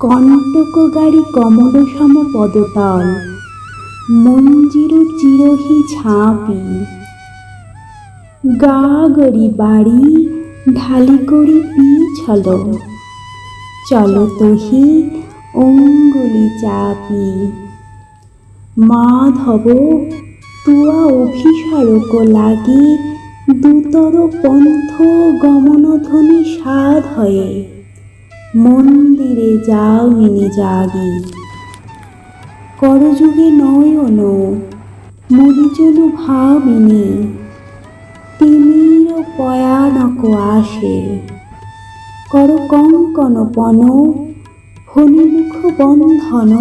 কণ্টক গাড়ি কমল সম পদতল, মঞ্জির চিরহি ঝাঁপি। গা গড়ি বাড়ি ঢালি করি পিছল, চল তহি অঙ্গুলি চাপি। মাধব তুয়া অভিসারক লাগি, দুতর পন্থ গমনধ্বনি সাধ হয়ে। মন্দিরে যাওমিনি জাগি, করযুগে নয়ন মুদিচলু ভাবিনি। তিমির পয়ানক আসে, কর কঙ্কন পন ফণিমুখ বন্ধন।